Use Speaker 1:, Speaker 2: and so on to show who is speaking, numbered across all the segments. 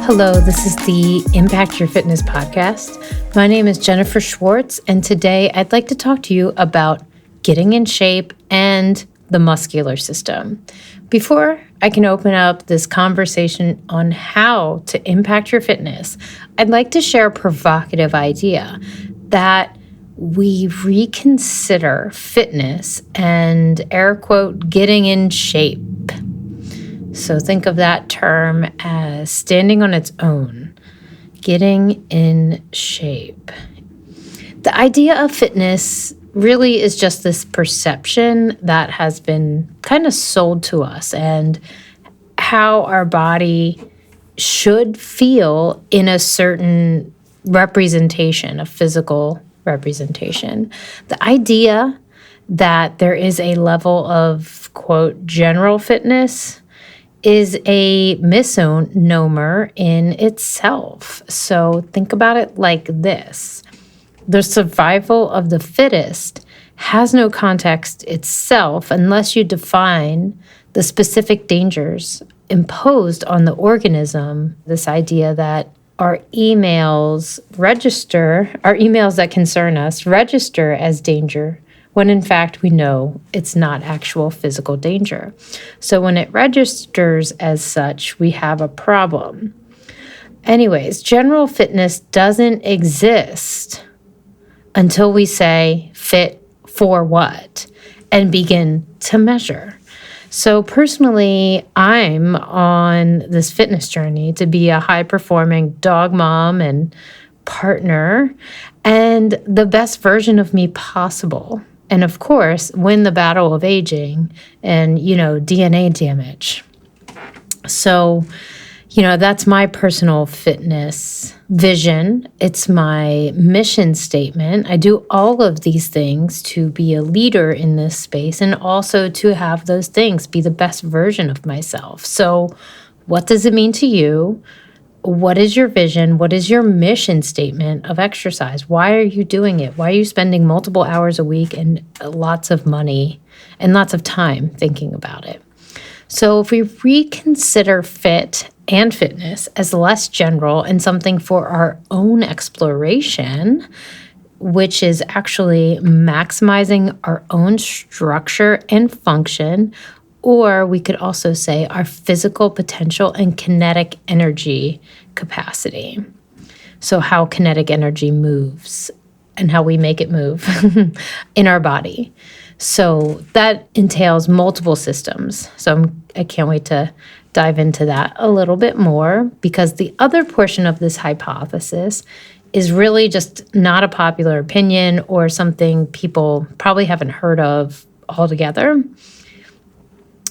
Speaker 1: Hello, this is the Impact Your Fitness podcast. My name is Jennifer Schwartz, and today I'd like to talk to you about getting in shape and the muscular system. Before I can open up this conversation on how to impact your fitness, I'd like to share a provocative idea that we reconsider fitness and air quote, getting in shape. So think of that term as standing on its own, getting in shape. The idea of fitness really is just this perception that has been kind of sold to us and how our body should feel in a certain representation, a physical representation. The idea that there is a level of, quote, general fitness is a misnomer in itself. So think about it like this. The survival of the fittest has no context itself unless you define the specific dangers imposed on the organism. This idea that our emails that concern us register as danger, when in fact we know it's not actual physical danger. So when it registers as such, we have a problem. Anyways, general fitness doesn't exist until we say fit for what and begin to measure. So personally, I'm on this fitness journey to be a high-performing dog mom and partner and the best version of me possible. And of course, win the battle of aging and, DNA damage. So, that's my personal fitness vision. It's my mission statement. I do all of these things to be a leader in this space and also to have those things be the best version of myself. So what does it mean to you? What is your vision? What is your mission statement of exercise? Why are you doing it? Why are you spending multiple hours a week and lots of money and lots of time thinking about it? So if we reconsider fit and fitness as less general and something for our own exploration, which is actually maximizing our own structure and function, or we could also say our physical potential and kinetic energy capacity. So how kinetic energy moves and how we make it move in our body. So that entails multiple systems. So I can't wait to dive into that a little bit more, because the other portion of this hypothesis is really just not a popular opinion or something people probably haven't heard of altogether.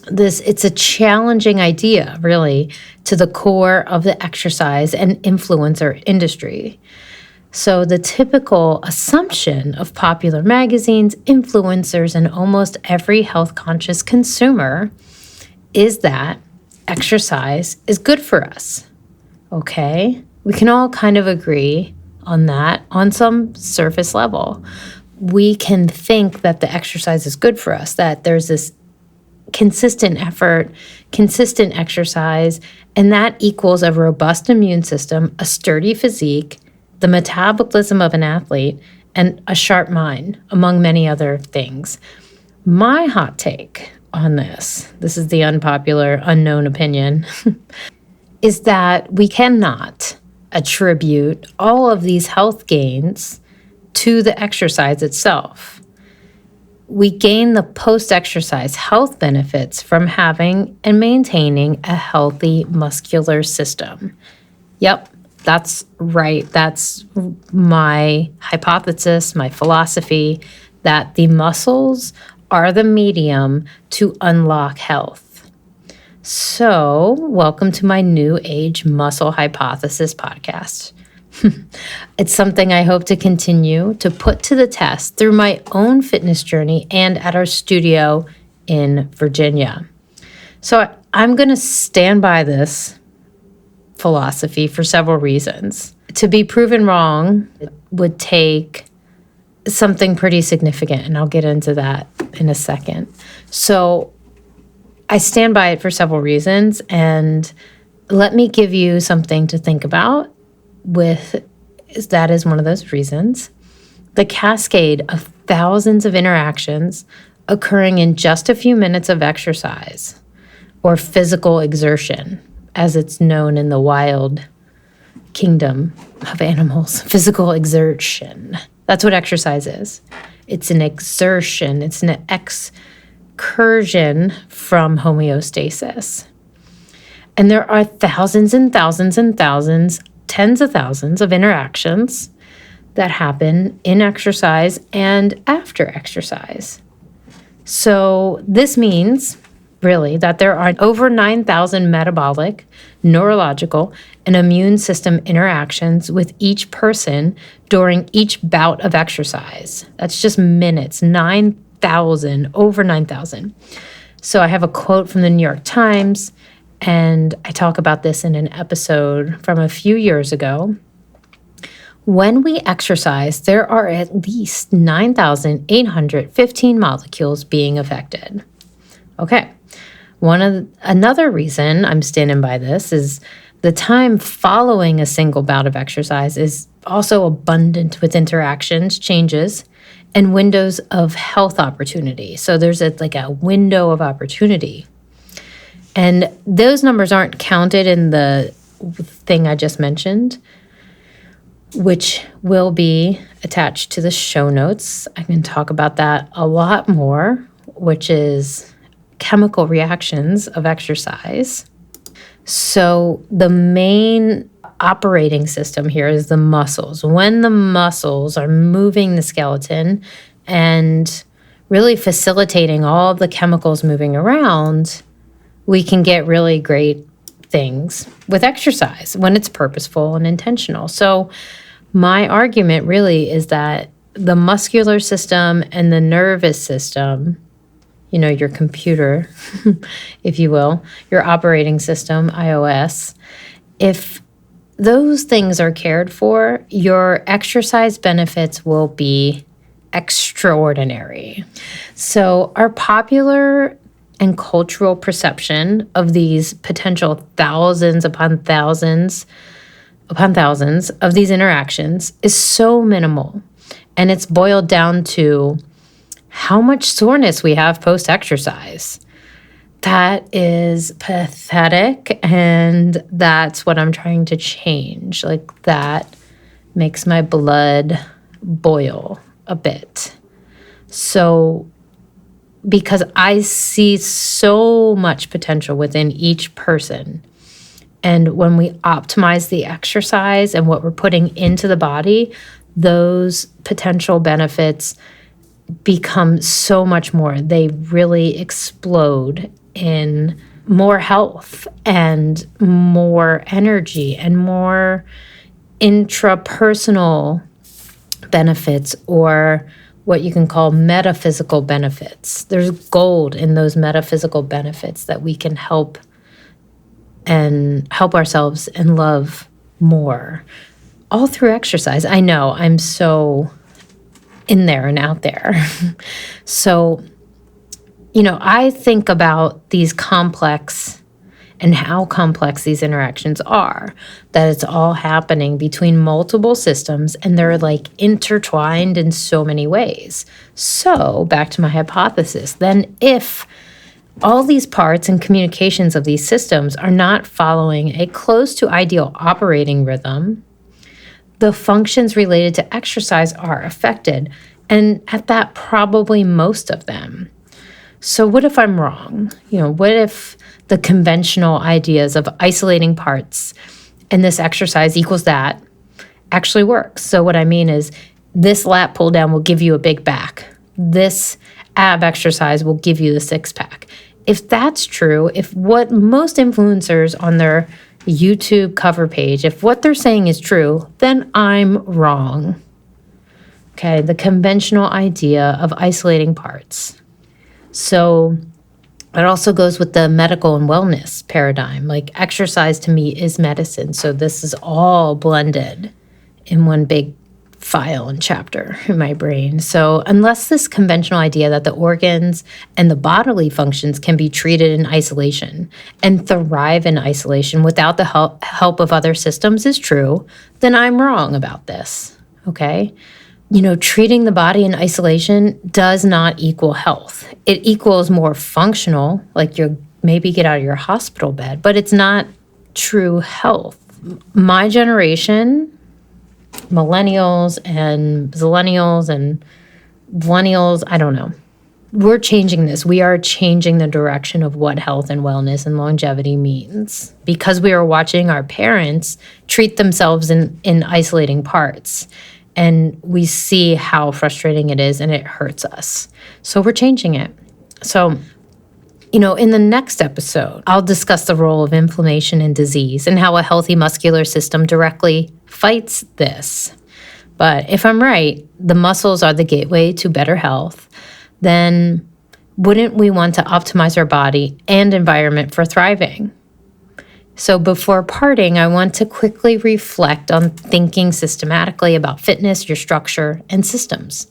Speaker 1: It's a challenging idea, really, to the core of the exercise and influencer industry. So the typical assumption of popular magazines, influencers, and almost every health-conscious consumer is that exercise is good for us, okay? We can all kind of agree on that on some surface level. We can think that the exercise is good for us, that there's this consistent effort, consistent exercise, and that equals a robust immune system, a sturdy physique, the metabolism of an athlete, and a sharp mind, among many other things. My hot take on this is the unpopular, unknown opinion, is that we cannot attribute all of these health gains to the exercise itself. We gain the post-exercise health benefits from having and maintaining a healthy muscular system. Yep, that's right. That's my hypothesis, my philosophy, that the muscles are the medium to unlock health. So, welcome to my New Age Muscle Hypothesis podcast. It's something I hope to continue to put to the test through my own fitness journey and at our studio in Virginia. So I'm going to stand by this philosophy for several reasons. To be proven wrong, it would take something pretty significant, and I'll get into that in a second. So I stand by it for several reasons, and let me give you something to think about that is one of those reasons. The cascade of thousands of interactions occurring in just a few minutes of exercise, or physical exertion, as it's known in the wild kingdom of animals. Physical exertion. That's what exercise is. It's an exertion. It's an excursion from homeostasis. And there are thousands and thousands and thousands, tens of thousands of interactions that happen in exercise and after exercise. So this means, really, that there are over 9,000 metabolic, neurological, and immune system interactions with each person during each bout of exercise. That's just minutes, 9,000, over 9,000. So I have a quote from the New York Times, and I talk about this in an episode from a few years ago. When we exercise, there are at least 9,815 molecules being affected. Okay. Another reason I'm standing by this is the time following a single bout of exercise is also abundant with interactions, changes, and windows of health opportunity. So there's a window of opportunity. And those numbers aren't counted in the thing I just mentioned, which will be attached to the show notes. I can talk about that a lot more, which is chemical reactions of exercise. So the main operating system here is the muscles. When the muscles are moving the skeleton and really facilitating all the chemicals moving around, we can get really great things with exercise when it's purposeful and intentional. So my argument really is that the muscular system and the nervous system, your computer, if you will, your operating system, iOS, if those things are cared for, your exercise benefits will be extraordinary. So our popular and cultural perception of these potential thousands upon thousands of these interactions is so minimal. And it's boiled down to how much soreness we have post-exercise. That is pathetic, and that's what I'm trying to change. That makes my blood boil a bit. So, because I see so much potential within each person, and when we optimize the exercise and what we're putting into the body, those potential benefits become so much more. They really explode in more health and more energy and more intrapersonal benefits, or what you can call metaphysical benefits. There's gold in those metaphysical benefits that we can help ourselves and love more all through exercise. I know I'm so in there and out there. So, I think about these complex and how complex these interactions are, that it's all happening between multiple systems and they're intertwined in so many ways. So back to my hypothesis, then if all these parts and communications of these systems are not following a close to ideal operating rhythm, the functions related to exercise are affected, and at that, probably most of them. So what if I'm wrong? What if the conventional ideas of isolating parts and this exercise equals that actually works? So what I mean is, this lat pull down will give you a big back. This ab exercise will give you the six pack. If that's true, if what most influencers on their YouTube cover page, if what they're saying is true, then I'm wrong. Okay, the conventional idea of isolating parts. So it also goes with the medical and wellness paradigm. Exercise to me is medicine. So this is all blended in one big file and chapter in my brain. So unless this conventional idea that the organs and the bodily functions can be treated in isolation and thrive in isolation without the help of other systems is true, then I'm wrong about this, okay? Treating the body in isolation does not equal health. It equals more functional, like you maybe get out of your hospital bed, but it's not true health. My generation, millennials and zillennials and millennials, I don't know. We're changing this. We are changing the direction of what health and wellness and longevity means because we are watching our parents treat themselves in isolating parts. And we see how frustrating it is and it hurts us. So we're changing it. So, in the next episode, I'll discuss the role of inflammation and disease and how a healthy muscular system directly fights this. But if I'm right, the muscles are the gateway to better health, then wouldn't we want to optimize our body and environment for thriving? So before parting, I want to quickly reflect on thinking systematically about fitness, your structure, and systems.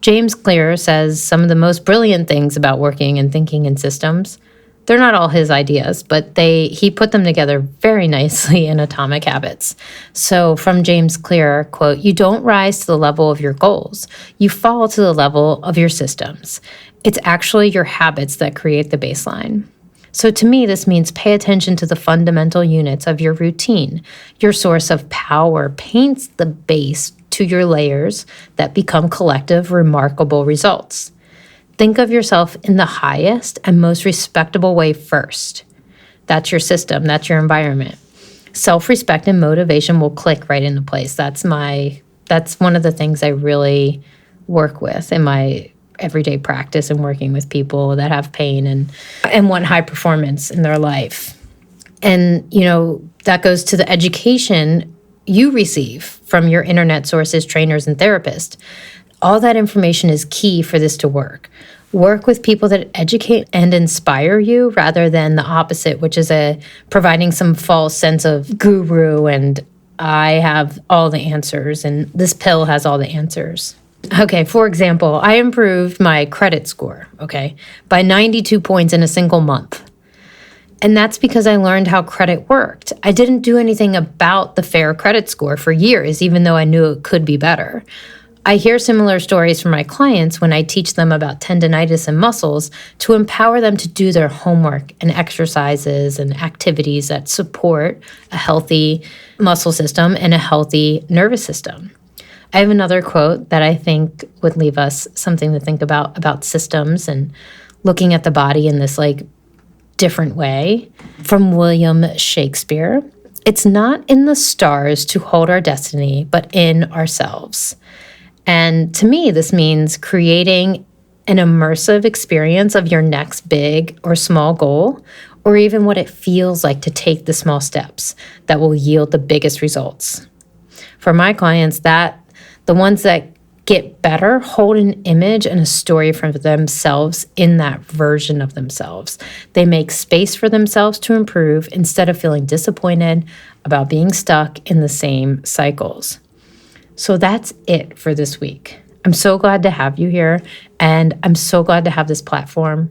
Speaker 1: James Clear says some of the most brilliant things about working and thinking in systems. They're not all his ideas, but he put them together very nicely in Atomic Habits. So from James Clear, quote, "You don't rise to the level of your goals. You fall to the level of your systems. It's actually your habits that create the baseline." So to me, this means pay attention to the fundamental units of your routine. Your source of power paints the base to your layers that become collective, remarkable results. Think of yourself in the highest and most respectable way first. That's your system. That's your environment. Self-respect and motivation will click right into place. That's one of the things I really work with in my everyday practice and working with people that have pain and want high performance in their life. And, that goes to the education you receive from your internet sources, trainers, and therapists. All that information is key for this to work. Work with people that educate and inspire you rather than the opposite, which is providing some false sense of guru and I have all the answers and this pill has all the answers. Okay, for example, I improved my credit score, by 92 points in a single month. And that's because I learned how credit worked. I didn't do anything about the fair credit score for years, even though I knew it could be better. I hear similar stories from my clients when I teach them about tendinitis and muscles to empower them to do their homework and exercises and activities that support a healthy muscle system and a healthy nervous system. I have another quote that I think would leave us something to think about systems and looking at the body in this different way from William Shakespeare. "It's not in the stars to hold our destiny, but in ourselves." And to me, this means creating an immersive experience of your next big or small goal, or even what it feels like to take the small steps that will yield the biggest results. For my clients, the ones that get better hold an image and a story for themselves in that version of themselves. They make space for themselves to improve instead of feeling disappointed about being stuck in the same cycles. So that's it for this week. I'm so glad to have you here, and I'm so glad to have this platform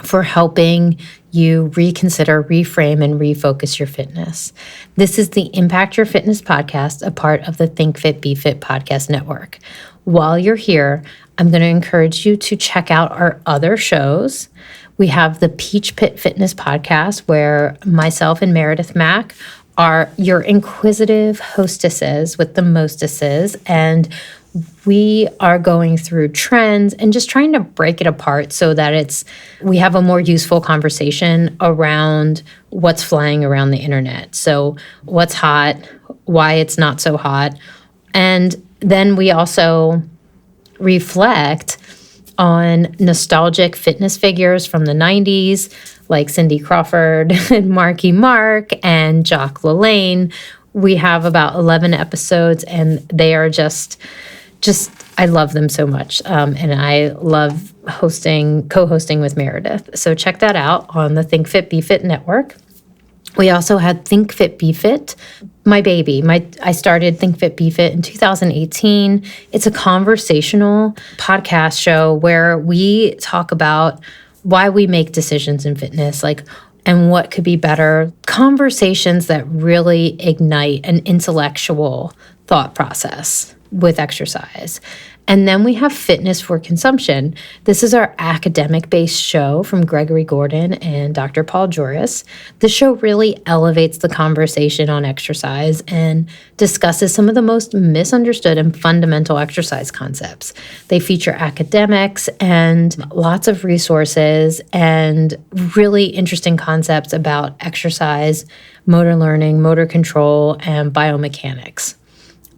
Speaker 1: for helping you reconsider, reframe, and refocus your fitness. This is the Impact Your Fitness podcast, a part of the Think Fit, Be Fit podcast network. While you're here, I'm going to encourage you to check out our other shows. We have the Peach Pit Fitness podcast, where myself and Meredith Mack are your inquisitive hostesses with the mostesses, and we are going through trends and just trying to break it apart so that we have a more useful conversation around what's flying around the internet. So what's hot, why it's not so hot. And then we also reflect on nostalgic fitness figures from the 90s, like Cindy Crawford and Marky Mark and Jock LaLanne. We have about 11 episodes, and they are just I love them so much. And I love co-hosting with Meredith. So check that out on the Think Fit, Be Fit network. We also had Think Fit, Be Fit, my baby. I started Think Fit, Be Fit in 2018. It's a conversational podcast show where we talk about why we make decisions in fitness, and what could be better. Conversations that really ignite an intellectual thought process with exercise. And then we have Fitness for Consumption. This is our academic-based show from Gregory Gordon and Dr. Paul Joris. The show really elevates the conversation on exercise and discusses some of the most misunderstood and fundamental exercise concepts. They feature academics and lots of resources and really interesting concepts about exercise, motor learning, motor control, and biomechanics.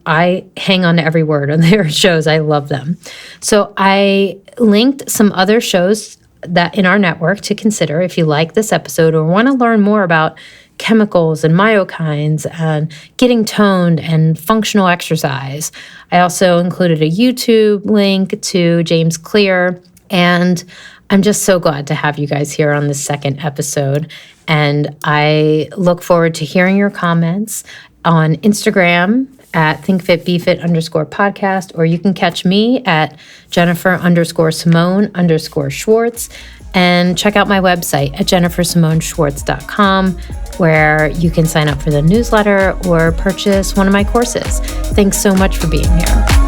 Speaker 1: I hang on to every word on their shows. I love them. So I linked some other shows that in our network to consider if you like this episode or want to learn more about chemicals and myokines and getting toned and functional exercise. I also included a YouTube link to James Clear, and I'm just so glad to have you guys here on this second episode. And I look forward to hearing your comments on Instagram at thinkfitbefit_podcast, or you can catch me at Jennifer_Simone_Schwartz, and check out my website at jennifersimoneschwartz.com, where you can sign up for the newsletter or purchase one of my courses. Thanks so much for being here.